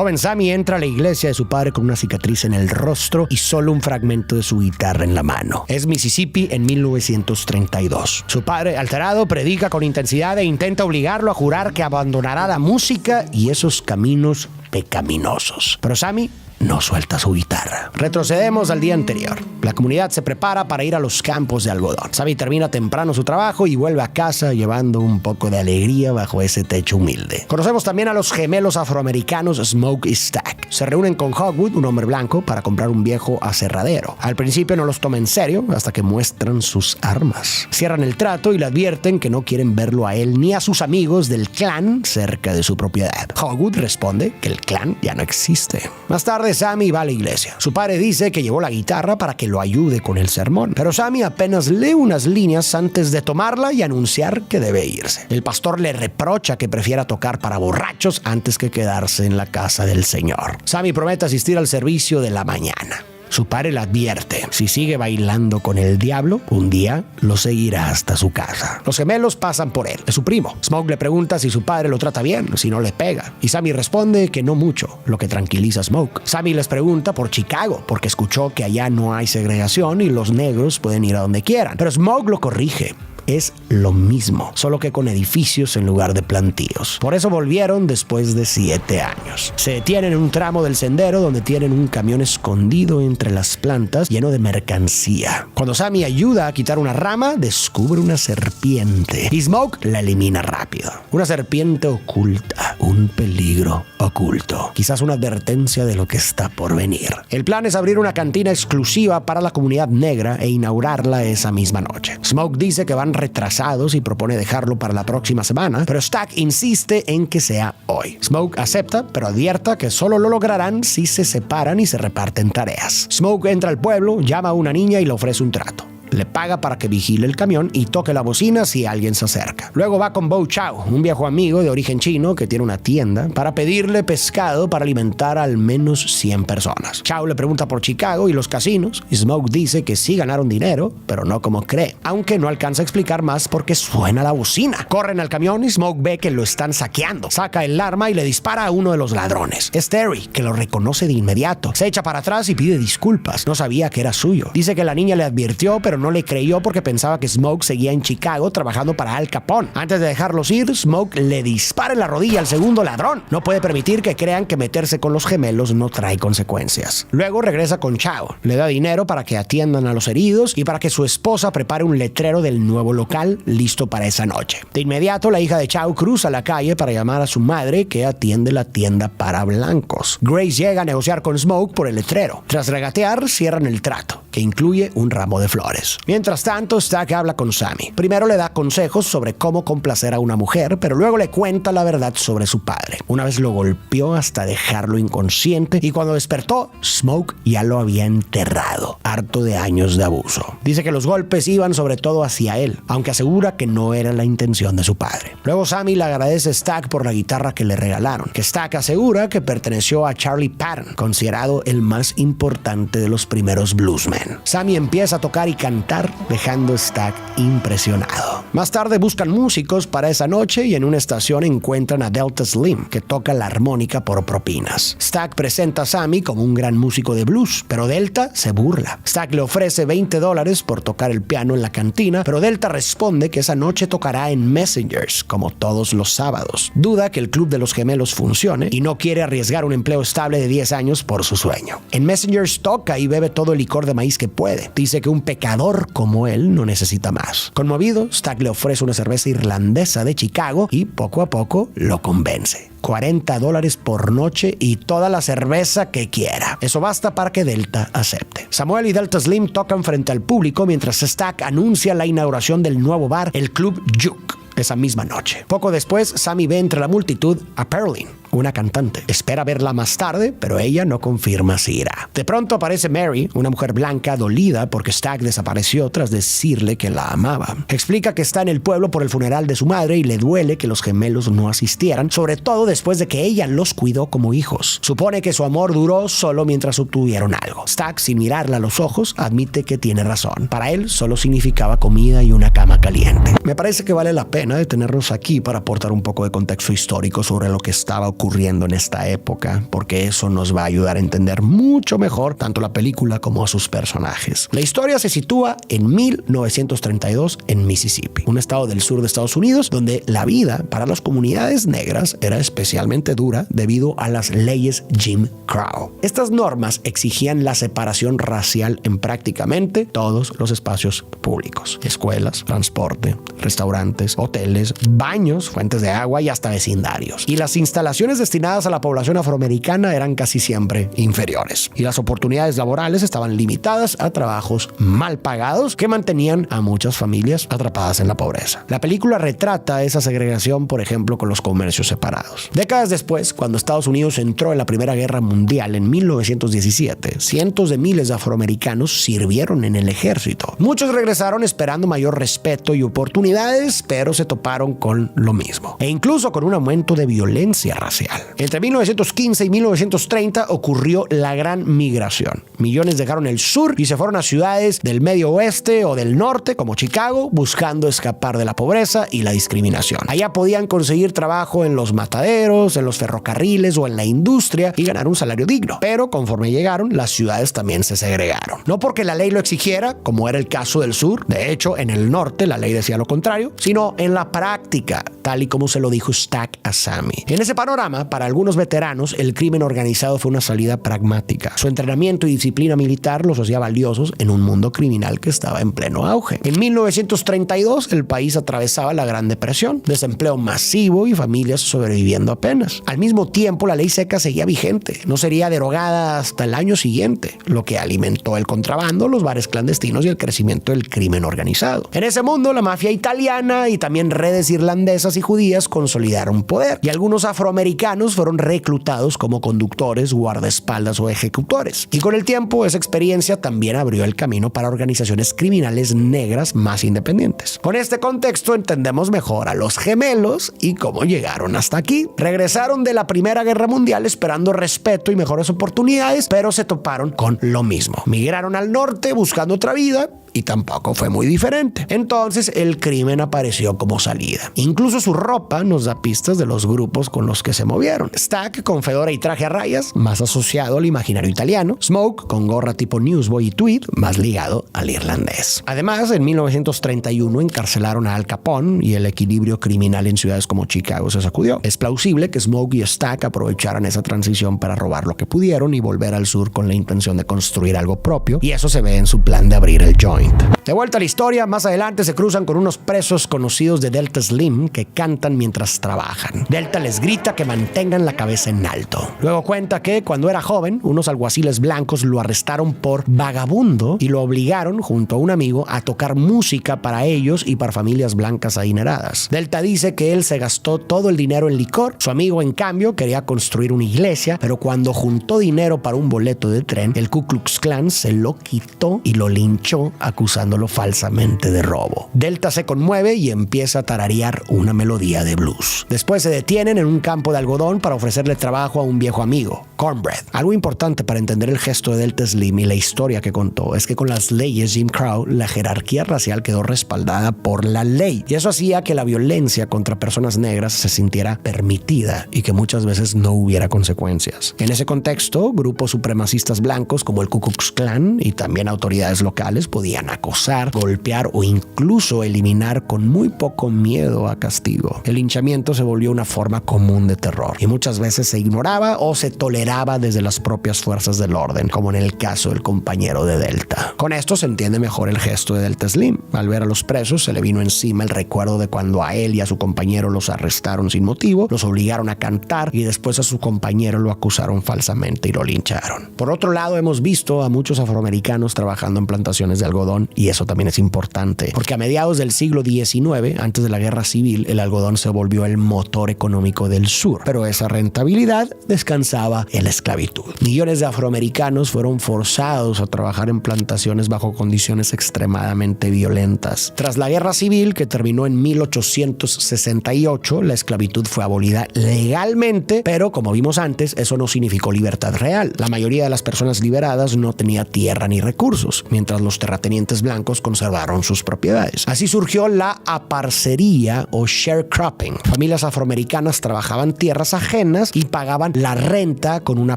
joven Sammy entra a la iglesia de su padre con una cicatriz en el rostro y solo un fragmento de su guitarra en la mano. Es Mississippi en 1932. Su padre, alterado, predica con intensidad e intenta obligarlo a jurar que abandonará la música y esos caminos pecaminosos. Pero Sammy no suelta su guitarra. Retrocedemos al día anterior. La comunidad se prepara para ir a los campos de algodón. Sammy termina temprano su trabajo y vuelve a casa llevando un poco de alegría bajo ese techo humilde. Conocemos también a los gemelos afroamericanos Smoke y Stack. Se reúnen con Hogwood, un hombre blanco, para comprar un viejo aserradero. Al principio no los toma en serio hasta que muestran sus armas. Cierran el trato y le advierten que no quieren verlo a él ni a sus amigos del clan cerca de su propiedad. Hogwood responde que el clan ya no existe. Más tarde, Sammy va a la iglesia. Su padre dice que llevó la guitarra para que lo ayude con el sermón, pero Sammy apenas lee unas líneas antes de tomarla y anunciar que debe irse. El pastor le reprocha que prefiera tocar para borrachos antes que quedarse en la casa del Señor. Sammy promete asistir al servicio de la mañana. Su padre le advierte, si sigue bailando con el diablo, un día lo seguirá hasta su casa. Los gemelos pasan por él, es su primo. Smoke le pregunta si su padre lo trata bien, si no le pega. Y Sammy responde que no mucho, lo que tranquiliza a Smoke. Sammy les pregunta por Chicago, porque escuchó que allá no hay segregación y los negros pueden ir a donde quieran. Pero Smoke lo corrige. Es lo mismo, solo que con edificios en lugar de plantíos. Por eso volvieron después de 7 años. Se detienen en un tramo del sendero donde tienen un camión escondido entre las plantas lleno de mercancía. Cuando Sammy ayuda a quitar una rama, descubre una serpiente y Smoke la elimina rápido. Una serpiente oculta, un peligro oculto. Quizás una advertencia de lo que está por venir. El plan es abrir una cantina exclusiva para la comunidad negra e inaugurarla esa misma noche. Smoke dice que van retrasados y propone dejarlo para la próxima semana, pero Stack insiste en que sea hoy. Smoke acepta, pero advierta que solo lo lograrán si se separan y se reparten tareas. Smoke entra al pueblo, llama a una niña y le ofrece un trato. Le paga para que vigile el camión y toque la bocina si alguien se acerca. Luego va con Bo Chow, un viejo amigo de origen chino que tiene una tienda, para pedirle pescado para alimentar a al menos 100 personas. Chow le pregunta por Chicago y los casinos. Smoke dice que sí ganaron dinero, pero no como cree, aunque no alcanza a explicar más porque suena la bocina. Corren al camión y Smoke ve que lo están saqueando. Saca el arma y le dispara a uno de los ladrones. Es Terry, que lo reconoce de inmediato. Se echa para atrás y pide disculpas. No sabía que era suyo. Dice que la niña le advirtió, pero no le creyó porque pensaba que Smoke seguía en Chicago trabajando para Al Capone. Antes de dejarlos ir, Smoke le dispara en la rodilla al segundo ladrón. No puede permitir que crean que meterse con los gemelos no trae consecuencias. Luego regresa con Chow. Le da dinero para que atiendan a los heridos y para que su esposa prepare un letrero del nuevo local listo para esa noche. De inmediato, la hija de Chow cruza la calle para llamar a su madre, que atiende la tienda para blancos. Grace llega a negociar con Smoke por el letrero. Tras regatear, cierran el trato, que incluye un ramo de flores. Mientras tanto, Stack habla con Sammy. Primero le da consejos sobre cómo complacer a una mujer, pero luego le cuenta la verdad sobre su padre. Una vez lo golpeó hasta dejarlo inconsciente y cuando despertó, Smoke ya lo había enterrado, harto de años de abuso. Dice que los golpes iban sobre todo hacia él, aunque asegura que no era la intención de su padre. Luego Sammy le agradece a Stack por la guitarra que le regalaron, que Stack asegura que perteneció a Charlie Patton, considerado el más importante de los primeros bluesmen. Sammy empieza a tocar y cantar, dejando a Stack impresionado. Más tarde buscan músicos para esa noche y en una estación encuentran a Delta Slim, que toca la armónica por propinas. Stack presenta a Sammy como un gran músico de blues, pero Delta se burla. Stack le ofrece $20 por tocar el piano en la cantina, pero Delta responde que esa noche tocará en Messengers, como todos los sábados. Duda que el club de los gemelos funcione y no quiere arriesgar un empleo estable de 10 años por su sueño. En Messengers toca y bebe todo el licor de maíz que puede. Dice que un pecador como él no necesita más. Conmovido, Stack le ofrece una cerveza irlandesa de Chicago y poco a poco lo convence. $40 por noche y toda la cerveza que quiera. Eso basta para que Delta acepte. Samuel y Delta Slim tocan frente al público mientras Stack anuncia la inauguración del nuevo bar, el Club Juke, esa misma noche. Poco después, Sammy ve entre la multitud a Pearline, una cantante. Espera verla más tarde, pero ella no confirma si irá. De pronto aparece Mary, una mujer blanca dolida porque Stack desapareció tras decirle que la amaba. Explica que está en el pueblo por el funeral de su madre y le duele que los gemelos no asistieran, sobre todo después de que ella los cuidó como hijos. Supone que su amor duró solo mientras obtuvieron algo. Stack, sin mirarla a los ojos, admite que tiene razón. Para él solo significaba comida y una cama caliente. Me parece que vale la pena detenernos aquí para aportar un poco de contexto histórico sobre lo que estaba ocurriendo ocurriendo en esta época, porque eso nos va a ayudar a entender mucho mejor tanto la película como a sus personajes. La historia se sitúa en 1932 en Mississippi, un estado del sur de Estados Unidos donde la vida para las comunidades negras era especialmente dura debido a las leyes Jim Crow. Estas normas exigían la separación racial en prácticamente todos los espacios públicos: escuelas, transporte, restaurantes, hoteles, baños, fuentes de agua y hasta vecindarios. Y las instalaciones destinadas a la población afroamericana eran casi siempre inferiores. Y las oportunidades laborales estaban limitadas a trabajos mal pagados que mantenían a muchas familias atrapadas en la pobreza. La película retrata esa segregación, por ejemplo, con los comercios separados. Décadas después, cuando Estados Unidos entró en la Primera Guerra Mundial en 1917, cientos de miles de afroamericanos sirvieron en el ejército. Muchos regresaron esperando mayor respeto y oportunidades, pero se toparon con lo mismo, e incluso con un aumento de violencia racial. Entre 1915 y 1930 ocurrió la gran migración. Millones dejaron el sur y se fueron a ciudades del medio oeste o del norte, como Chicago, buscando escapar de la pobreza y la discriminación. Allá podían conseguir trabajo en los mataderos, en los ferrocarriles o en la industria y ganar un salario digno. Pero conforme llegaron, las ciudades también se segregaron. No porque la ley lo exigiera, como era el caso del sur, de hecho en el norte la ley decía lo contrario, sino en la práctica, tal y como se lo dijo Stack a Sammy. En ese panorama, para algunos veteranos, el crimen organizado fue una salida pragmática. Su entrenamiento y disciplina militar los hacía valiosos en un mundo criminal que estaba en pleno auge. En 1932, el país atravesaba la Gran Depresión, desempleo masivo y familias sobreviviendo apenas. Al mismo tiempo, la ley seca seguía vigente. No sería derogada hasta el año siguiente, lo que alimentó el contrabando, los bares clandestinos y el crecimiento del crimen organizado. En ese mundo, la mafia italiana y también redes irlandesas y judías consolidaron poder, y algunos afroamericanos fueron reclutados como conductores, guardaespaldas o ejecutores. Y con el tiempo, esa experiencia también abrió el camino para organizaciones criminales negras más independientes. Con este contexto entendemos mejor a los gemelos y cómo llegaron hasta aquí. Regresaron de la Primera Guerra Mundial esperando respeto y mejores oportunidades, pero se toparon con lo mismo. Migraron al norte buscando otra vida y tampoco fue muy diferente. Entonces el crimen apareció como salida. Incluso su ropa nos da pistas de los grupos con los que se movieron. Stack con fedora y traje a rayas, más asociado al imaginario italiano. Smoke con gorra tipo newsboy y tweed, más ligado al irlandés. Además, en 1931 encarcelaron a Al Capone y el equilibrio criminal en ciudades como Chicago se sacudió. Es plausible que Smoke y Stack aprovecharan esa transición para robar lo que pudieron y volver al sur con la intención de construir algo propio, y eso se ve en su plan de abrir el joint. De vuelta a la historia, más adelante se cruzan con unos presos conocidos de Delta Slim que cantan mientras trabajan. Delta les grita que mantengan la cabeza en alto. Luego cuenta que cuando era joven, unos alguaciles blancos lo arrestaron por vagabundo y lo obligaron, junto a un amigo, a tocar música para ellos y para familias blancas adineradas. Delta dice que él se gastó todo el dinero en licor. Su amigo, en cambio, quería construir una iglesia, pero cuando juntó dinero para un boleto de tren, el Ku Klux Klan se lo quitó y lo linchó, acusándolo falsamente de robo. Delta se conmueve y empieza a tararear una melodía de blues. Después se detienen en un campo de algodón para ofrecerle trabajo a un viejo amigo, Cornbread. Algo importante para entender el gesto de Delta Slim y la historia que contó es que con las leyes Jim Crow, la jerarquía racial quedó respaldada por la ley, y eso hacía que la violencia contra personas negras se sintiera permitida y que muchas veces no hubiera consecuencias. En ese contexto, grupos supremacistas blancos como el Ku Klux Klan y también autoridades locales podían acosar, golpear o incluso eliminar con muy poco miedo a castigo. El linchamiento se volvió una forma común de terror y muchas veces se ignoraba o se toleraba desde las propias fuerzas del orden, como en el caso del compañero de Delta. Con esto se entiende mejor el gesto de Delta Slim. Al ver a los presos, se le vino encima el recuerdo de cuando a él y a su compañero los arrestaron sin motivo, los obligaron a cantar y después a su compañero lo acusaron falsamente y lo lincharon. Por otro lado, hemos visto a muchos afroamericanos trabajando en plantaciones de algodón, y eso también es importante, porque a mediados del siglo XIX, antes de la Guerra Civil, el algodón se volvió el motor económico del sur, pero esa rentabilidad descansaba en en la esclavitud. Millones de afroamericanos fueron forzados a trabajar en plantaciones bajo condiciones extremadamente violentas. Tras la Guerra Civil, que terminó en 1868, la esclavitud fue abolida legalmente, pero como vimos antes, eso no significó libertad real. La mayoría de las personas liberadas no tenía tierra ni recursos, mientras los terratenientes blancos conservaron sus propiedades. Así surgió la aparcería o sharecropping. Familias afroamericanas trabajaban tierras ajenas y pagaban la renta con una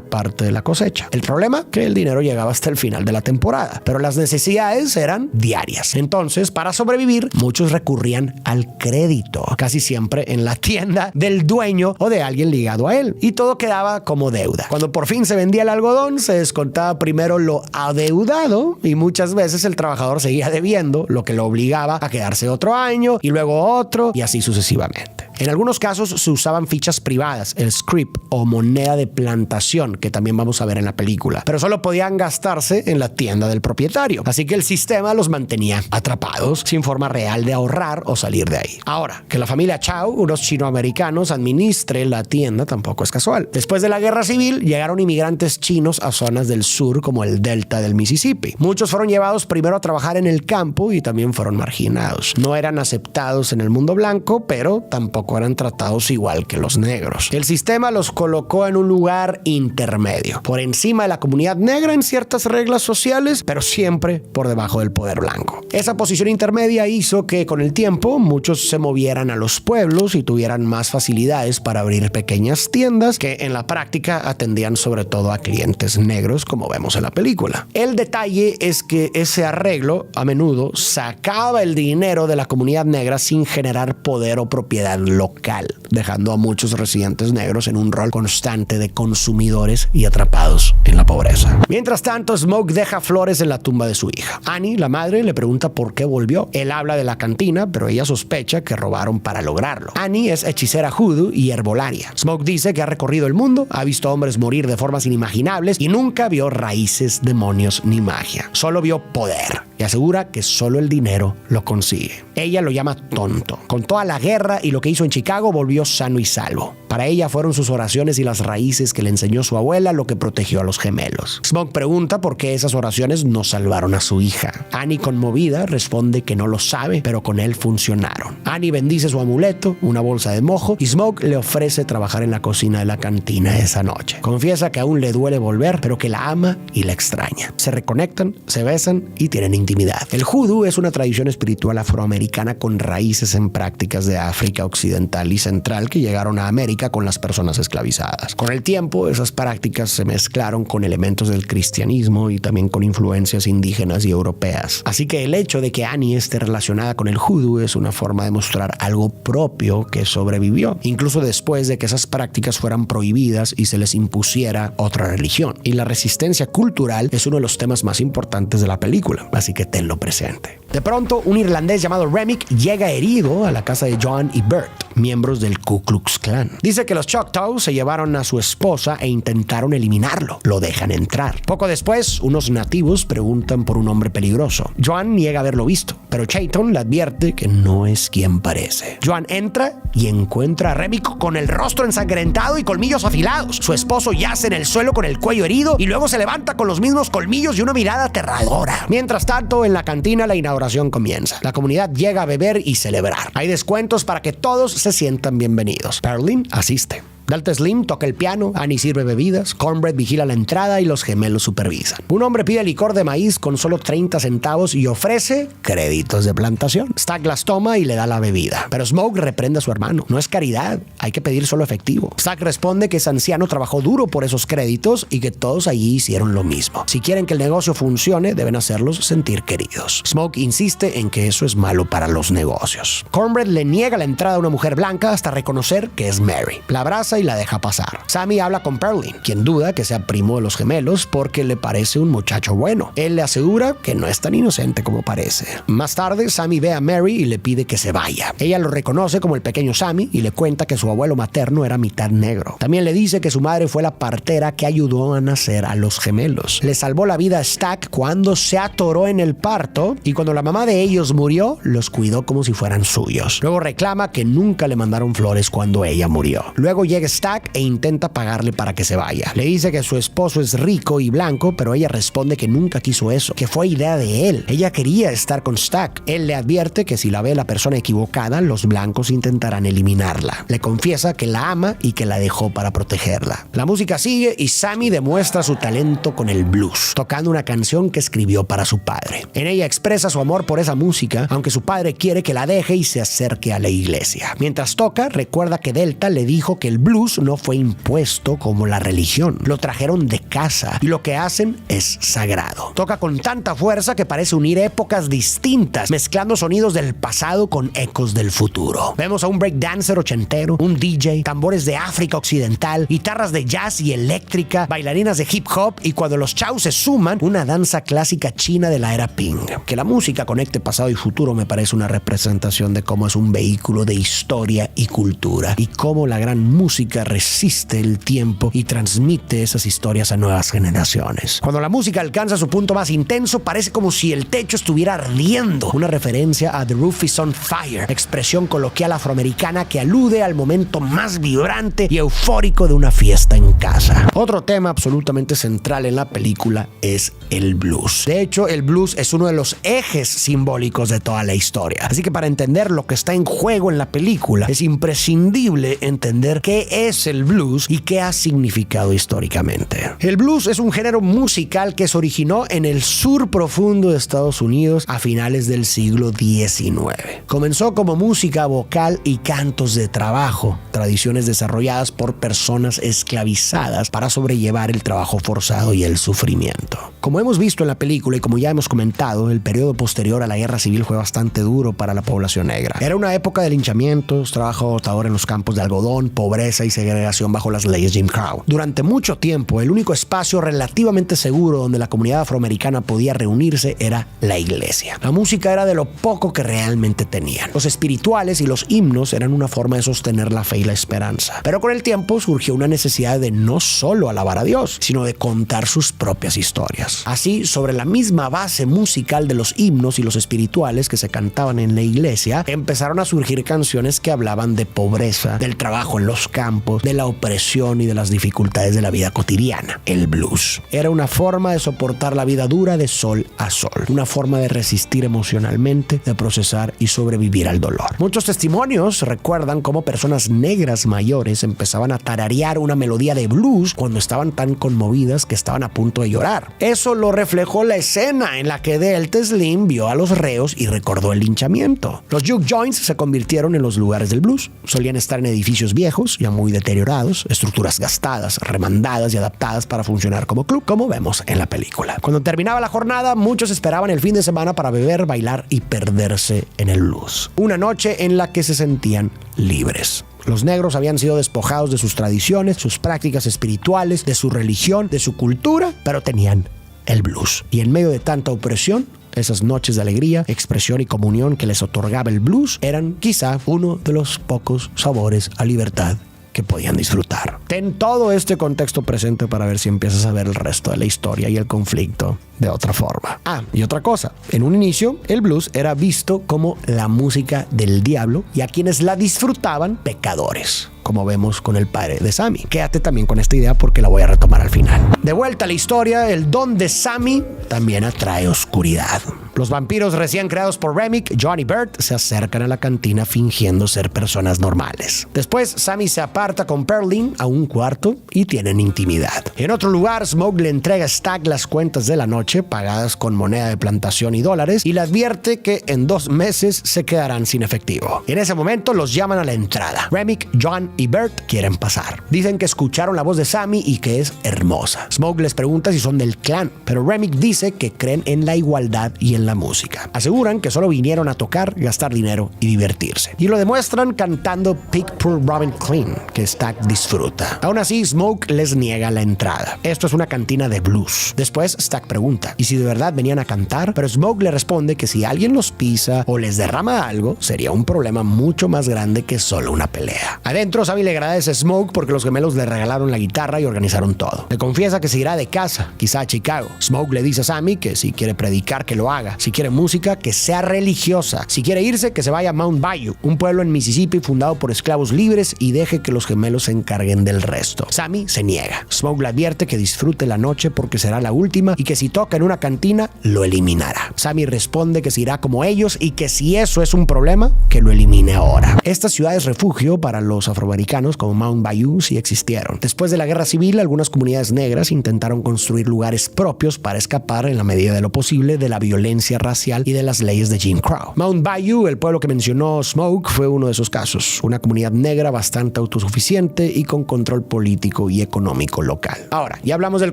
parte de la cosecha. El problema, que el dinero llegaba hasta el final de la temporada, pero las necesidades eran diarias. Entonces, para sobrevivir, muchos recurrían al crédito, casi siempre en la tienda del dueño o de alguien ligado a él, y todo quedaba como deuda. Cuando por fin se vendía el algodón, se descontaba primero lo adeudado y muchas veces el trabajador seguía debiendo, lo que lo obligaba a quedarse otro año y luego otro y así sucesivamente. En algunos casos se usaban fichas privadas, el scrip o moneda de plantación, que también vamos a ver en la película, pero solo podían gastarse en la tienda del propietario, así que el sistema los mantenía atrapados sin forma real de ahorrar o salir de ahí. Ahora, que la familia Chow, unos chinoamericanos, administre la tienda tampoco es casual. Después de la Guerra Civil llegaron inmigrantes chinos a zonas del sur como el delta del Mississippi. Muchos fueron llevados primero a trabajar en el campo y también fueron marginados. No eran aceptados en el mundo blanco, pero tampoco eran tratados igual que los negros. El sistema los colocó en un lugar intermedio, por encima de la comunidad negra en ciertas reglas sociales, pero siempre por debajo del poder blanco. Esa posición intermedia hizo que con el tiempo muchos se movieran a los pueblos y tuvieran más facilidades para abrir pequeñas tiendas que en la práctica atendían sobre todo a clientes negros, como vemos en la película. El detalle es que ese arreglo a menudo sacaba el dinero de la comunidad negra sin generar poder o propiedad local, dejando a muchos residentes negros en un rol constante de consumidores y atrapados en la pobreza. Mientras tanto, Smoke deja flores en la tumba de su hija. Annie, la madre, le pregunta por qué volvió. Él habla de la cantina, pero ella sospecha que robaron para lograrlo. Annie es hechicera hoodoo y herbolaria. Smoke dice que ha recorrido el mundo, ha visto hombres morir de formas inimaginables y nunca vio raíces, demonios ni magia. Solo vio poder y asegura que solo el dinero lo consigue. Ella lo llama tonto. Con toda la guerra y lo que hizo en Chicago, volvió sano y salvo. Para ella fueron sus oraciones y las raíces que le enseñó su abuela lo que protegió a los gemelos. Smoke pregunta por qué esas oraciones no salvaron a su hija. Annie, conmovida, responde que no lo sabe, pero con él funcionaron. Annie bendice su amuleto, una bolsa de mojo, y Smoke le ofrece trabajar en la cocina de la cantina esa noche. Confiesa que aún le duele volver, pero que la ama y la extraña. Se reconectan, se besan y tienen intimidad. El hoodoo es una tradición espiritual afroamericana con raíces en prácticas de África Occidental y Central que llegaron a América con las personas esclavizadas. Con el tiempo, esas prácticas se mezclaron con elementos del cristianismo y también con influencias indígenas y europeas. Así que el hecho de que Annie esté relacionada con el hoodoo es una forma de mostrar algo propio que sobrevivió, incluso después de que esas prácticas fueran prohibidas y se les impusiera otra religión. Y la resistencia cultural es uno de los temas más importantes de la película, así que tenlo presente. De pronto, un irlandés llamado Remick llega herido a la casa de John y Bert, miembros del Ku Klux Klan. Dice que los Choctaws se llevaron a su esposa e intentaron eliminarlo. Lo dejan entrar. Poco después, unos nativos preguntan por un hombre peligroso. Joan niega haberlo visto, pero Chayton le advierte que no es quien parece. Joan entra y encuentra a Remick con el rostro ensangrentado y colmillos afilados. Su esposo yace en el suelo con el cuello herido y luego se levanta con los mismos colmillos y una mirada aterradora. Mientras tanto, en la cantina la inauguración comienza. La comunidad llega a beber y celebrar. Hay descuentos para que todos se sientan bienvenidos. Perlin asiste. Delta Slim toca el piano, Annie sirve bebidas, Cornbread vigila la entrada y los gemelos supervisan. Un hombre pide licor de maíz con solo 30 centavos y ofrece créditos de plantación. Stack las toma y le da la bebida. Pero Smoke reprende a su hermano. No es caridad, hay que pedir solo efectivo. Stack responde que ese anciano trabajó duro por esos créditos y que todos allí hicieron lo mismo. Si quieren que el negocio funcione, deben hacerlos sentir queridos. Smoke insiste en que eso es malo para los negocios. Cornbread le niega la entrada a una mujer blanca hasta reconocer que es Mary. La abraza y la deja pasar. Sammy habla con Perlin, quien duda que sea primo de los gemelos porque le parece un muchacho bueno. Él le asegura que no es tan inocente como parece. Más tarde, Sammy ve a Mary y le pide que se vaya. Ella lo reconoce como el pequeño Sammy y le cuenta que su abuelo materno era mitad negro. También le dice que su madre fue la partera que ayudó a nacer a los gemelos. Le salvó la vida a Stack cuando se atoró en el parto y cuando la mamá de ellos murió, los cuidó como si fueran suyos. Luego reclama que nunca le mandaron flores cuando ella murió. Luego llega entrega Stack e intenta pagarle para que se vaya. Le dice que su esposo es rico y blanco, pero ella responde que nunca quiso eso, que fue idea de él. Ella quería estar con Stack. Él le advierte que si la ve la persona equivocada, los blancos intentarán eliminarla. Le confiesa que la ama y que la dejó para protegerla. La música sigue y Sammy demuestra su talento con el blues, tocando una canción que escribió para su padre. En ella expresa su amor por esa música, aunque su padre quiere que la deje y se acerque a la iglesia. Mientras toca, recuerda que Delta le dijo que el blues no fue impuesto como la religión. Lo trajeron de casa y lo que hacen es sagrado. Toca con tanta fuerza que parece unir épocas distintas, mezclando sonidos del pasado con ecos del futuro. Vemos a un breakdancer ochentero, un DJ, tambores de África Occidental, guitarras de jazz y eléctrica, bailarinas de hip hop y cuando los chows se suman, una danza clásica china de la era Ping. Que la música conecte pasado y futuro me parece una representación de cómo es un vehículo de historia y cultura y cómo la gran música resiste el tiempo y transmite esas historias a nuevas generaciones. Cuando la música alcanza su punto más intenso, parece como si el techo estuviera ardiendo. Una referencia a The Roof is on Fire, expresión coloquial afroamericana que alude al momento más vibrante y eufórico de una fiesta en casa. Otro tema absolutamente central en la película es el blues. De hecho, el blues es uno de los ejes simbólicos de toda la historia. Así que para entender lo que está en juego en la película, es imprescindible entender qué es el blues y qué ha significado históricamente. El blues es un género musical que se originó en el sur profundo de Estados Unidos a finales del siglo XIX. Comenzó como música vocal y cantos de trabajo, tradiciones desarrolladas por personas esclavizadas para sobrellevar el trabajo forzado y el sufrimiento. Como hemos visto en la película y como ya hemos comentado, el periodo posterior a la guerra civil fue bastante duro para la población negra. Era una época de linchamientos, trabajo agotador en los campos de algodón, pobreza y segregación bajo las leyes Jim Crow. Durante mucho tiempo, el único espacio relativamente seguro donde la comunidad afroamericana podía reunirse era la iglesia. La música era de lo poco que realmente tenían. Los espirituales y los himnos eran una forma de sostener la fe y la esperanza. Pero con el tiempo surgió una necesidad de no solo alabar a Dios, sino de contar sus propias historias. Así, sobre la misma base musical de los himnos y los espirituales que se cantaban en la iglesia, empezaron a surgir canciones que hablaban de pobreza, del trabajo en los campos, de la opresión y de las dificultades de la vida cotidiana. El blues era una forma de soportar la vida dura de sol a sol, una forma de resistir emocionalmente, de procesar y sobrevivir al dolor. Muchos testimonios recuerdan cómo personas negras mayores empezaban a tararear una melodía de blues cuando estaban tan conmovidas que estaban a punto de llorar. Eso lo reflejó la escena en la que Delta Slim vio a los reos y recordó el linchamiento. Los juke joints se convirtieron en los lugares del blues. Solían estar en edificios viejos, ya muy deteriorados, estructuras gastadas, remandadas y adaptadas para funcionar como club, como vemos en la película. Cuando terminaba la jornada, muchos esperaban el fin de semana para beber, bailar y perderse en el blues. Una noche en la que se sentían libres. Los negros habían sido despojados de sus tradiciones, sus prácticas espirituales, de su religión, de su cultura, pero tenían el blues. Y en medio de tanta opresión, esas noches de alegría, expresión y comunión que les otorgaba el blues eran quizá uno de los pocos sabores a libertad que podían disfrutar. Ten todo este contexto presente para ver si empiezas a ver el resto de la historia y el conflicto de otra forma. Y otra cosa, en un inicio el blues era visto como la música del diablo y a quienes la disfrutaban pecadores, como vemos con el padre de Sammy. Quédate también con esta idea porque la voy a retomar al final. De vuelta a la historia, el don de Sammy también atrae oscuridad. Los vampiros recién creados por Remick, John y Bert, se acercan a la cantina fingiendo ser personas normales. Después, Sammy se aparta con Pearline a un cuarto y tienen intimidad. En otro lugar, Smoke le entrega a Stack las cuentas de la noche pagadas con moneda de plantación y dólares y le advierte que en 2 meses se quedarán sin efectivo. En ese momento los llaman a la entrada. Remick, John y Bert quieren pasar. Dicen que escucharon la voz de Sammy y que es hermosa. Smoke les pregunta si son del clan, pero Remick dice que creen en la igualdad y en la música. Aseguran que solo vinieron a tocar, gastar dinero y divertirse. Y lo demuestran cantando Pig Poor Robin Clean, que Stack disfruta. Aún así, Smoke les niega la entrada. Esto es una cantina de blues. Después, Stack pregunta, ¿y si de verdad venían a cantar? Pero Smoke le responde que si alguien los pisa o les derrama algo, sería un problema mucho más grande que solo una pelea. Adentro, Sammy le agradece a Smoke porque los gemelos le regalaron la guitarra y organizaron todo. Le confiesa que se irá de casa, quizá a Chicago. Smoke le dice a Sammy que si quiere predicar que lo haga. haga. Si quiere música, que sea religiosa. Si quiere irse, que se vaya a Mount Bayou, un pueblo en Mississippi fundado por esclavos libres, y deje que los gemelos se encarguen del resto. Sammy se niega. Smoke le advierte que disfrute la noche porque será la última y que si toca en una cantina, lo eliminará. Sammy responde que se irá como ellos y que si eso es un problema, que lo elimine ahora. Esta ciudad es refugio para los afroamericanos como Mount Bayou sí existieron. Después de la guerra civil, algunas comunidades negras intentaron construir lugares propios para escapar en la medida de lo posible de la violencia racial y de las leyes de Jim Crow. Mount Bayou, el pueblo que mencionó Smoke, fue uno de esos casos. Una comunidad negra bastante autosuficiente y con control político y económico local. Ahora, ya hablamos del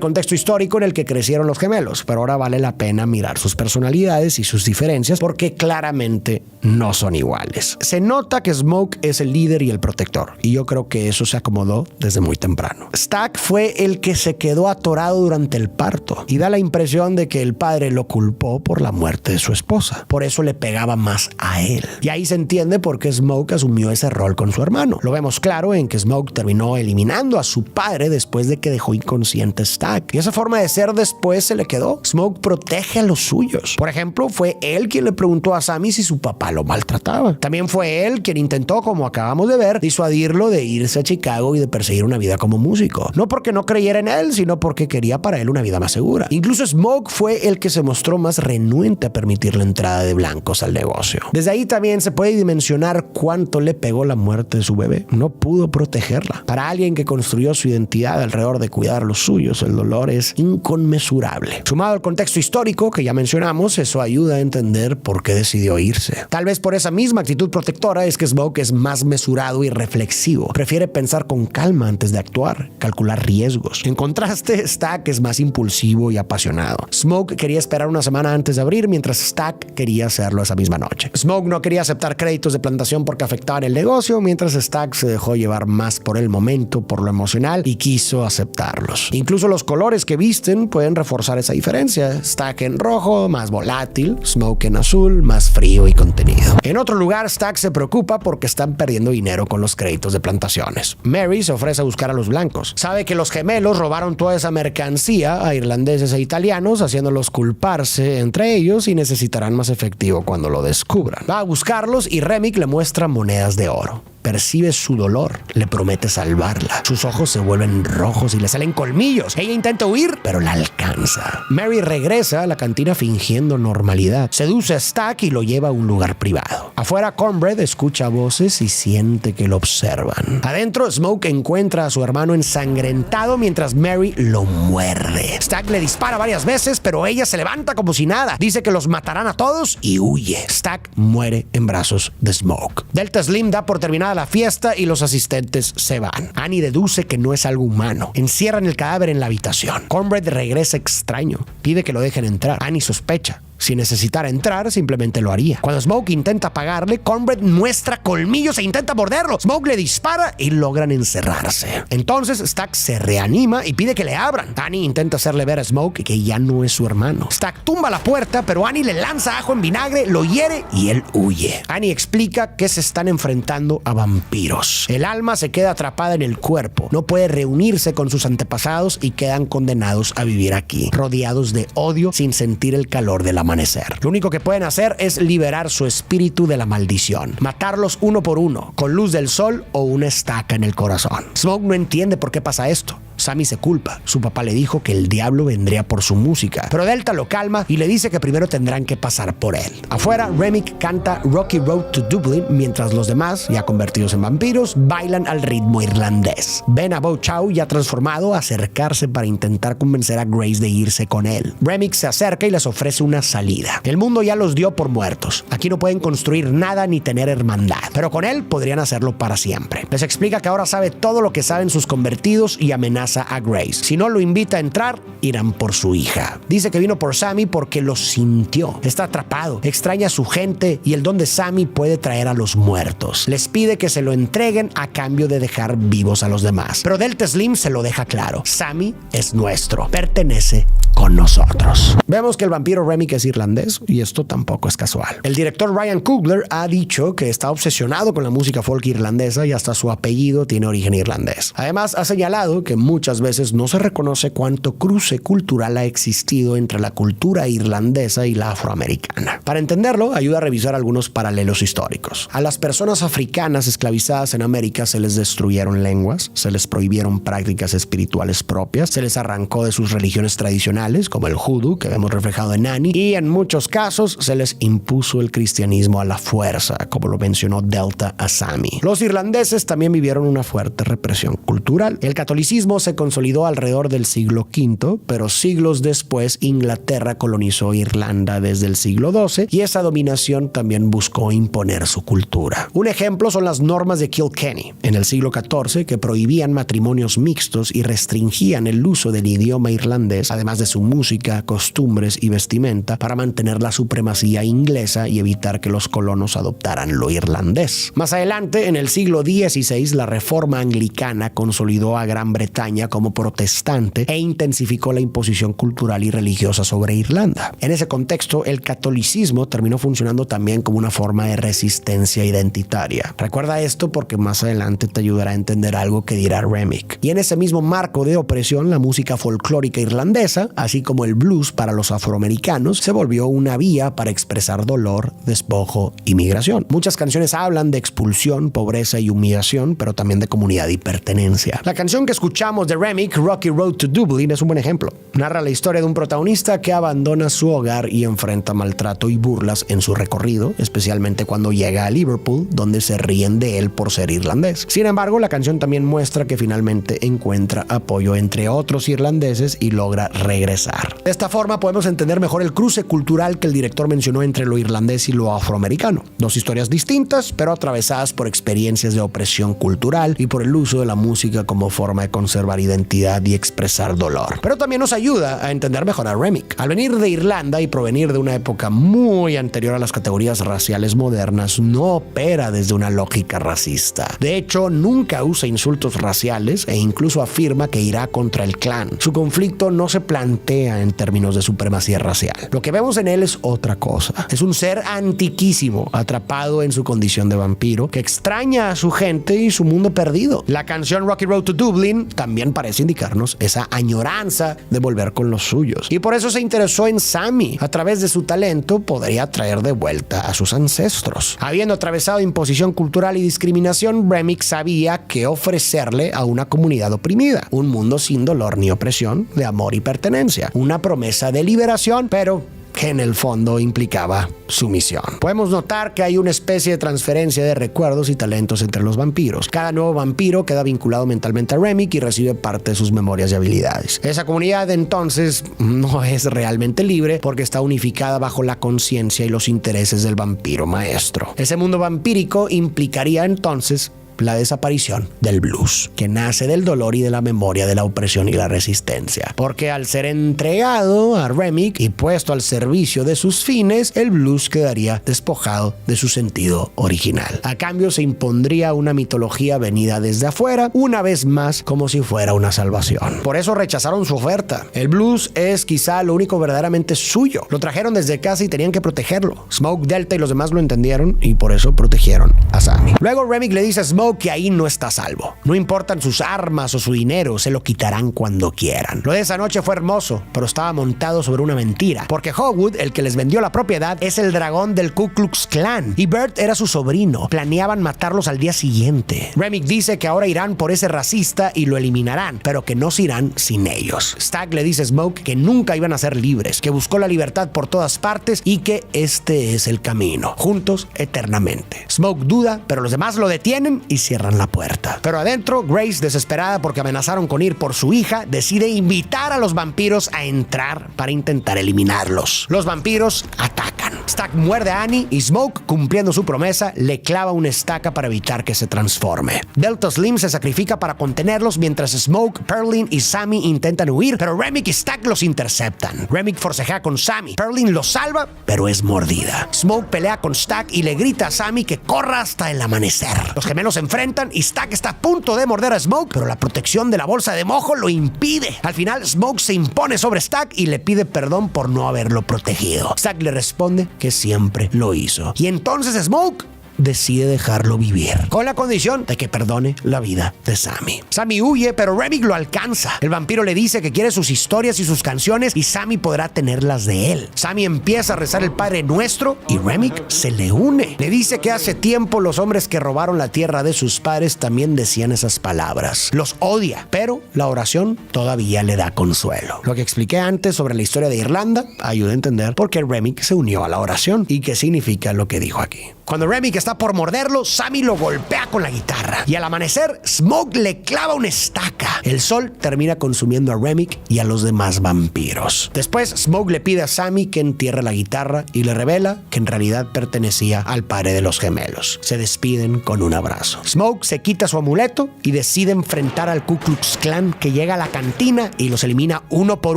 contexto histórico en el que crecieron los gemelos, pero ahora vale la pena mirar sus personalidades y sus diferencias porque claramente no son iguales. Se nota que Smoke es el líder y el protector, y yo creo que eso se acomodó desde muy temprano. Stack fue el que se quedó atorado durante el parto y da la impresión de que el padre lo culpó por la muerte de su esposa. Por eso le pegaba más a él. Y ahí se entiende por qué Smoke asumió ese rol con su hermano. Lo vemos claro en que Smoke terminó eliminando a su padre después de que dejó inconsciente a Stack. Y esa forma de ser después se le quedó. Smoke protege a los suyos. Por ejemplo, fue él quien le preguntó a Sammy si su papá lo maltrataba. También fue él quien intentó, como acabamos de ver, disuadirlo de irse a Chicago y de perseguir una vida como músico. No porque no creyera en él, sino porque quería para él una vida más segura. Incluso Smoke fue el que se mostró más renuente a permitir la entrada de blancos al negocio. Desde ahí también se puede dimensionar cuánto le pegó la muerte de su bebé. No pudo protegerla. Para alguien que construyó su identidad alrededor de cuidar a los suyos, el dolor es inconmensurable. Sumado al contexto histórico que ya mencionamos, eso ayuda a entender por qué decidió irse. Tal vez por esa misma actitud protectora es que Smoke es más mesurado y reflexivo. Prefiere pensar con calma antes de actuar, calcular riesgos. En contraste, Stack es más impulsivo y apasionado. Smoke quería esperar una semana antes de abrir, mientras Stack quería hacerlo esa misma noche. Smoke no quería aceptar créditos de plantación porque afectaban el negocio, mientras Stack se dejó llevar más por el momento, por lo emocional, y quiso aceptarlos. Incluso los colores que visten pueden reforzar esa diferencia. Stack en rojo, más volátil; Smoke en azul, más frío y contenido. En otro lugar, Stack se preocupa porque están perdiendo dinero con los créditos de plantaciones. Mary se ofrece a buscar a los blancos. Sabe que los gemelos robaron toda esa mercancía a irlandeses e italianos, haciéndolos culparse entre ellos, y necesitarán más efectivo cuando lo descubran. Va a buscarlos y Remick le muestra monedas de oro. Percibe su dolor, le promete salvarla. Sus ojos se vuelven rojos y le salen colmillos. Ella intenta huir, pero la alcanza. Mary regresa a la cantina fingiendo normalidad. Seduce a Stack y lo lleva a un lugar privado. Afuera, Cornbread escucha voces y siente que lo observan. Adentro, Smoke encuentra a su hermano ensangrentado mientras Mary lo muerde. Stack le dispara varias veces, pero ella se levanta como si nada. Dice que los matarán a todos y huye. Stack muere en brazos de Smoke. Delta Slim da por terminada la fiesta y los asistentes se van. Annie deduce que no es algo humano. Encierran el cadáver en la habitación. Cornbread regresa extraño. Pide que lo dejen entrar. Annie sospecha. Si necesitara entrar, simplemente lo haría. Cuando Smoke intenta pagarle, Cornbread muestra colmillos e intenta morderlo. Smoke le dispara y logran encerrarse. Entonces Stack se reanima y pide que le abran. Annie intenta hacerle ver a Smoke que ya no es su hermano. Stack tumba la puerta, pero Annie le lanza ajo en vinagre, lo hiere y él huye. Annie explica que se están enfrentando a vampiros. El alma se queda atrapada en el cuerpo. No puede reunirse con sus antepasados y quedan condenados a vivir aquí, rodeados de odio sin sentir el calor de la amanecer. Lo único que pueden hacer es liberar su espíritu de la maldición, matarlos uno por uno, con luz del sol o una estaca en el corazón. Smoke no entiende por qué pasa esto. Sammy se culpa. Su papá le dijo que el diablo vendría por su música, pero Delta lo calma y le dice que primero tendrán que pasar por él. Afuera, Remick canta Rocky Road to Dublin mientras los demás, ya convertidos en vampiros, bailan al ritmo irlandés. Ven a Bo Chow, ya transformado, a acercarse para intentar convencer a Grace de irse con él. Remick se acerca y les ofrece una salida. El mundo ya los dio por muertos. Aquí no pueden construir nada ni tener hermandad, pero con él podrían hacerlo para siempre. Les explica que ahora sabe todo lo que saben sus convertidos y amenaza a Grace. Si no lo invita a entrar, irán por su hija. Dice que vino por Sammy porque lo sintió. Está atrapado, extraña a su gente y el don de Sammy puede traer a los muertos. Les pide que se lo entreguen a cambio de dejar vivos a los demás. Pero Delta Slim se lo deja claro. Sammy es nuestro. Pertenece con nosotros. Vemos que el vampiro Remick es irlandés y esto tampoco es casual. El director Ryan Coogler ha dicho que está obsesionado con la música folk irlandesa y hasta su apellido tiene origen irlandés. Además, ha señalado que muchas veces no se reconoce cuánto cruce cultural ha existido entre la cultura irlandesa y la afroamericana. Para entenderlo, ayuda a revisar algunos paralelos históricos. A las personas africanas esclavizadas en América se les destruyeron lenguas, se les prohibieron prácticas espirituales propias, se les arrancó de sus religiones tradicionales, como el judú, que vemos reflejado en Annie, y en muchos casos se les impuso el cristianismo a la fuerza, como lo mencionó Delta Asami. Los irlandeses también vivieron una fuerte represión cultural. El catolicismo se consolidó alrededor del siglo V, pero siglos después Inglaterra colonizó Irlanda desde el siglo XII y esa dominación también buscó imponer su cultura. Un ejemplo son las normas de Kilkenny en el siglo XIV que prohibían matrimonios mixtos y restringían el uso del idioma irlandés, además de su música, costumbres y vestimenta, para mantener la supremacía inglesa y evitar que los colonos adoptaran lo irlandés. Más adelante, en el siglo XVI, la reforma anglicana consolidó a Gran Bretaña como protestante e intensificó la imposición cultural y religiosa sobre Irlanda. En ese contexto, el catolicismo terminó funcionando también como una forma de resistencia identitaria. Recuerda esto porque más adelante te ayudará a entender algo que dirá Remick. Y en ese mismo marco de opresión, la música folclórica irlandesa, así como el blues para los afroamericanos, se volvió una vía para expresar dolor, despojo y migración. Muchas canciones hablan de expulsión, pobreza y humillación, pero también de comunidad y pertenencia. La canción que escuchamos de Remick, Rocky Road to Dublin, es un buen ejemplo. Narra la historia de un protagonista que abandona su hogar y enfrenta maltrato y burlas en su recorrido, especialmente cuando llega a Liverpool, donde se ríen de él por ser irlandés. Sin embargo, la canción también muestra que finalmente encuentra apoyo entre otros irlandeses y logra regresar. De esta forma podemos entender mejor el cruce cultural que el director mencionó entre lo irlandés y lo afroamericano. Dos historias distintas, pero atravesadas por experiencias de opresión cultural y por el uso de la música como forma de conservar identidad y expresar dolor. Pero también nos ayuda a entender mejor a Remick. Al venir de Irlanda y provenir de una época muy anterior a las categorías raciales modernas, no opera desde una lógica racista. De hecho, nunca usa insultos raciales e incluso afirma que irá contra el clan. Su conflicto no se plantea en términos de supremacía racial. Lo que vemos en él es otra cosa. Es un ser antiquísimo, atrapado en su condición de vampiro, que extraña a su gente y su mundo perdido. La canción Rocky Road to Dublin también parece indicarnos esa añoranza de volver con los suyos. Y por eso se interesó en Sammy. A través de su talento podría traer de vuelta a sus ancestros. Habiendo atravesado imposición cultural y discriminación, Remick sabía qué ofrecerle a una comunidad oprimida. Un mundo sin dolor ni opresión, de amor y pertenencia. Una promesa de liberación, pero que en el fondo implicaba sumisión. Podemos notar que hay una especie de transferencia de recuerdos y talentos entre los vampiros. Cada nuevo vampiro queda vinculado mentalmente a Remick y recibe parte de sus memorias y habilidades. Esa comunidad entonces no es realmente libre porque está unificada bajo la conciencia y los intereses del vampiro maestro. Ese mundo vampírico implicaría entonces la desaparición del blues, que nace del dolor y de la memoria de la opresión y la resistencia. Porque al ser entregado a Remick y puesto al servicio de sus fines, el blues quedaría despojado de su sentido original. A cambio se impondría una mitología venida desde afuera, una vez más como si fuera una salvación. Por eso rechazaron su oferta. El blues es quizá lo único verdaderamente suyo. Lo trajeron desde casa y tenían que protegerlo. Smoke, Delta y los demás lo entendieron y por eso protegieron a Sammy. Luego Remick le dice a Smoke que ahí no está a salvo. No importan sus armas o su dinero, se lo quitarán cuando quieran. Lo de esa noche fue hermoso, pero estaba montado sobre una mentira, porque Hogwood, el que les vendió la propiedad, es el dragón del Ku Klux Klan y Bert era su sobrino. Planeaban matarlos al día siguiente. Remick dice que ahora irán por ese racista y lo eliminarán, pero que no se irán sin ellos. Stagg le dice a Smoke que nunca iban a ser libres, que buscó la libertad por todas partes y que este es el camino, juntos eternamente. Smoke duda, pero los demás lo detienen y cierran la puerta. Pero adentro, Grace, desesperada porque amenazaron con ir por su hija, decide invitar a los vampiros a entrar para intentar eliminarlos. Los vampiros atacan. Stack muerde a Annie y Smoke, cumpliendo su promesa, le clava una estaca para evitar que se transforme. Delta Slim se sacrifica para contenerlos mientras Smoke, Perlin y Sammy intentan huir, pero Remick y Stack los interceptan. Remick forcejea con Sammy. Perlin lo salva, pero es mordida. Smoke pelea con Stack y le grita a Sammy que corra hasta el amanecer. Los gemelos se enfrentan y Stack está a punto de morder a Smoke, pero la protección de la bolsa de mojo lo impide. Al final, Smoke se impone sobre Stack y le pide perdón por no haberlo protegido. Stack le responde que siempre lo hizo. Y entonces Smoke decide dejarlo vivir, con la condición de que perdone la vida de Sammy. Sammy huye, pero Remick lo alcanza. El vampiro le dice que quiere sus historias y sus canciones y Sammy podrá tenerlas de él. Sammy empieza a rezar el Padre Nuestro y Remick se le une. Le dice que hace tiempo los hombres que robaron la tierra de sus padres también decían esas palabras. Los odia, pero la oración todavía le da consuelo. Lo que expliqué antes sobre la historia de Irlanda ayuda a entender por qué Remick se unió a la oración y qué significa lo que dijo aquí. Cuando Remick está por morderlo, Sammy lo golpea con la guitarra. Y al amanecer, Smoke le clava una estaca. El sol termina consumiendo a Remick y a los demás vampiros. Después, Smoke le pide a Sammy que entierre la guitarra y le revela que en realidad pertenecía al padre de los gemelos. Se despiden con un abrazo. Smoke se quita su amuleto y decide enfrentar al Ku Klux Klan, que llega a la cantina y los elimina uno por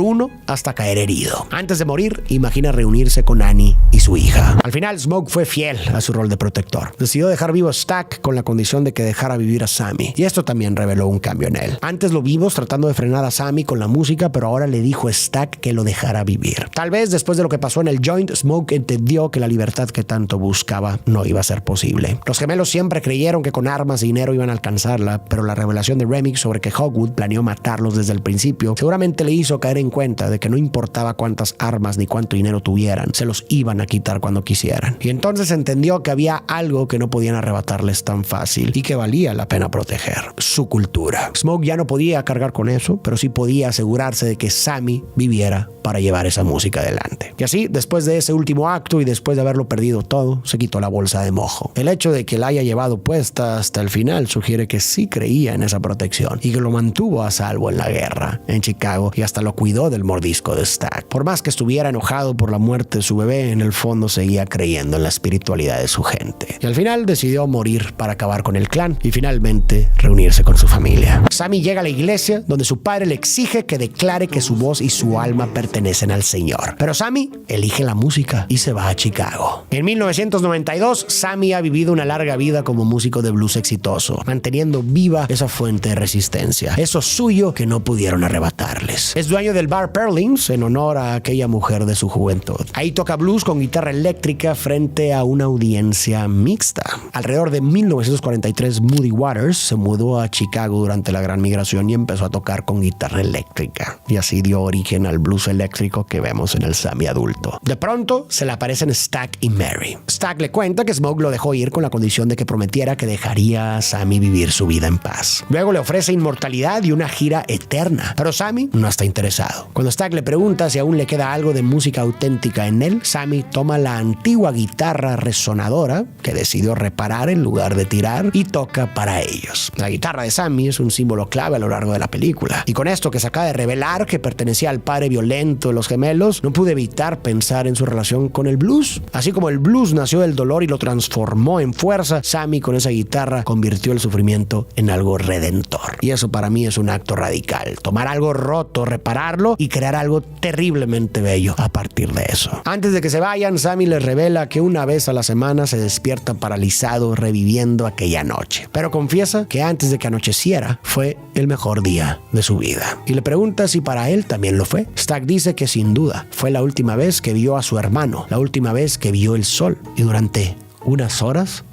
uno hasta caer herido. Antes de morir, imagina reunirse con Annie y su hija. Al final, Smoke fue fiel a su rol de protector. Decidió dejar vivo a Stack con la condición de que dejara vivir a Sammy. Y esto también reveló un cambio en él. Antes lo vimos tratando de frenar a Sammy con la música, pero ahora le dijo a Stack que lo dejara vivir. Tal vez después de lo que pasó en el joint, Smoke entendió que la libertad que tanto buscaba no iba a ser posible. Los gemelos siempre creyeron que con armas y dinero iban a alcanzarla, pero la revelación de Remick sobre que Hogwood planeó matarlos desde el principio seguramente le hizo caer en cuenta de que no importaba cuántas armas ni cuánto dinero tuvieran, se los iban a quitar cuando quisieran. Y entonces entendió que había algo que no podían arrebatarles tan fácil y que valía la pena proteger: su cultura. Smoke ya no podía cargar con eso, pero sí podía asegurarse de que Sammy viviera para llevar esa música adelante. Y así, después de ese último acto y después de haberlo perdido todo, se quitó la bolsa de mojo. El hecho de que la haya llevado puesta hasta el final sugiere que sí creía en esa protección y que lo mantuvo a salvo en la guerra en Chicago y hasta lo cuidó del mordisco de Stack. Por más que estuviera enojado por la muerte de su bebé, en el fondo seguía creyendo en la espiritualidad de su gente. Y al final decidió morir para acabar con el clan y finalmente reunirse con su familia. Sammy llega a la iglesia donde su padre le exige que declare que su voz y su alma pertenecen al Señor. Pero Sammy elige la música y se va a Chicago. En 1992, Sammy ha vivido una larga vida como músico de blues exitoso, manteniendo viva esa fuente de resistencia, eso suyo que no pudieron arrebatarles. Es dueño del bar Perlins en honor a aquella mujer de su juventud. Ahí toca blues con guitarra eléctrica frente a una audiencia mixta. Alrededor de 1943, Moody Waters se mudó a Chicago durante la Gran Migración y empezó a tocar con guitarra eléctrica. Y así dio origen al blues eléctrico que vemos en el Sammy adulto. De pronto, se le aparecen Stack y Mary. Stack le cuenta que Smoke lo dejó ir con la condición de que prometiera que dejaría a Sammy vivir su vida en paz. Luego le ofrece inmortalidad y una gira eterna, pero Sammy no está interesado. Cuando Stack le pregunta si aún le queda algo de música auténtica en él, Sammy toma la antigua guitarra resonadora que decidió reparar en lugar de tirar y toca para ellos. La guitarra de Sammy es un símbolo clave a lo largo de la película. Y con esto que se acaba de revelar que pertenecía al padre violento de los gemelos, no pude evitar pensar en su relación con el blues. Así como el blues nació del dolor y lo transformó en fuerza, Sammy con esa guitarra convirtió el sufrimiento en algo redentor. Y eso para mí es un acto radical. Tomar algo roto, repararlo y crear algo terriblemente bello a partir de eso. Antes de que se vayan, Sammy les revela que una vez a la semana se despierta paralizado reviviendo aquella noche. Pero confiesa que antes de que anocheciera fue el mejor día de su vida. Y le pregunta si para él también lo fue. Stack dice que sin duda fue la última vez que vio a su hermano, la última vez que vio el sol y durante unas horas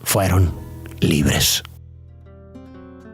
fueron libres.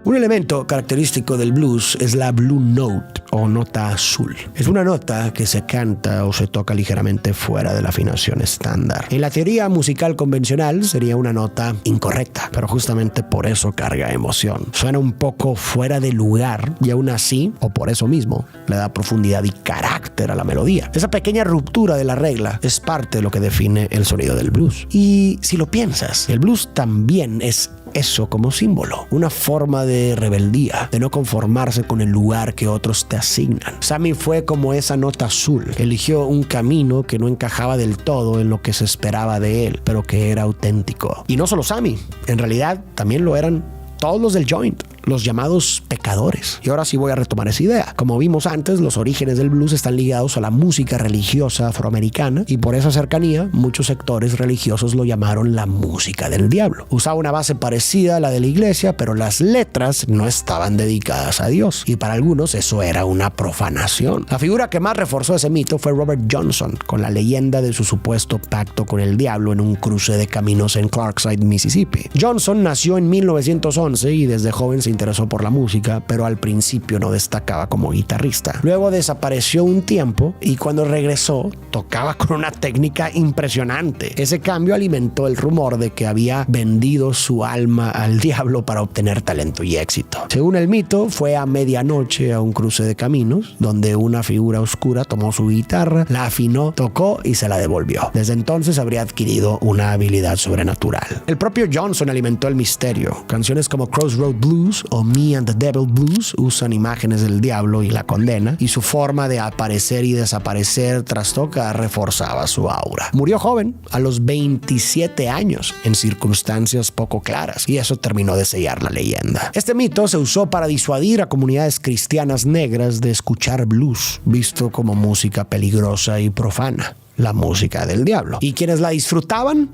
Un elemento característico del blues es la blue note o nota azul. Es una nota que se canta o se toca ligeramente fuera de la afinación estándar. En la teoría musical convencional sería una nota incorrecta, pero justamente por eso carga emoción. Suena un poco fuera de lugar y aún así, o por eso mismo, le da profundidad y carácter a la melodía. Esa pequeña ruptura de la regla es parte de lo que define el sonido del blues. Y si lo piensas, el blues también es eso como símbolo, una forma de rebeldía, de no conformarse con el lugar que otros te asignan. Sammy fue como esa nota azul, eligió un camino que no encajaba del todo en lo que se esperaba de él, pero que era auténtico. Y no solo Sammy, en realidad también lo eran todos los del joint, los llamados pecadores. Y ahora sí voy a retomar esa idea. Como vimos antes, los orígenes del blues están ligados a la música religiosa afroamericana y por esa cercanía, muchos sectores religiosos lo llamaron la música del diablo. Usaba una base parecida a la de la iglesia, pero las letras no estaban dedicadas a Dios y para algunos eso era una profanación. La figura que más reforzó ese mito fue Robert Johnson, con la leyenda de su supuesto pacto con el diablo en un cruce de caminos en Clarkside, Mississippi. Johnson nació en 1911 y desde joven se interesó por la música, pero al principio no destacaba como guitarrista. Luego desapareció un tiempo y cuando regresó tocaba con una técnica impresionante. Ese cambio alimentó el rumor de que había vendido su alma al diablo para obtener talento y éxito. Según el mito, fue a medianoche a un cruce de caminos donde una figura oscura tomó su guitarra, la afinó, tocó y se la devolvió. Desde entonces habría adquirido una habilidad sobrenatural. El propio Johnson alimentó el misterio. Canciones como Crossroad Blues o Me and the Devil Blues usan imágenes del diablo y la condena, y su forma de aparecer y desaparecer tras tocar reforzaba su aura. Murió joven, a los 27 años, en circunstancias poco claras, y eso terminó de sellar la leyenda. Este mito se usó para disuadir a comunidades cristianas negras de escuchar blues, visto como música peligrosa y profana, la música del diablo. ¿Y quienes la disfrutaban?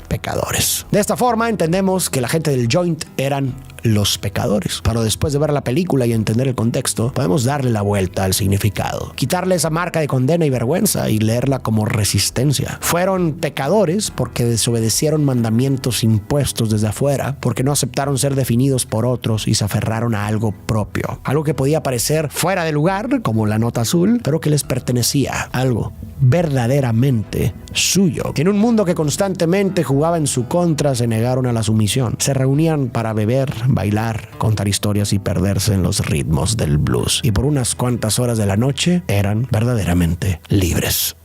Pecadores. De esta forma entendemos que la gente del joint eran los pecadores, pero después de ver la película y entender el contexto, podemos darle la vuelta al significado, quitarle esa marca de condena y vergüenza y leerla como resistencia. Fueron pecadores porque desobedecieron mandamientos impuestos desde afuera, porque no aceptaron ser definidos por otros y se aferraron a algo propio, algo que podía parecer fuera de lugar, como la nota azul, pero que les pertenecía, algo verdaderamente suyo. En un mundo que constantemente jugaba en su contra, se negaron a la sumisión. Se reunían para beber, bailar, contar historias y perderse en los ritmos del blues. Y por unas cuantas horas de la noche eran verdaderamente libres.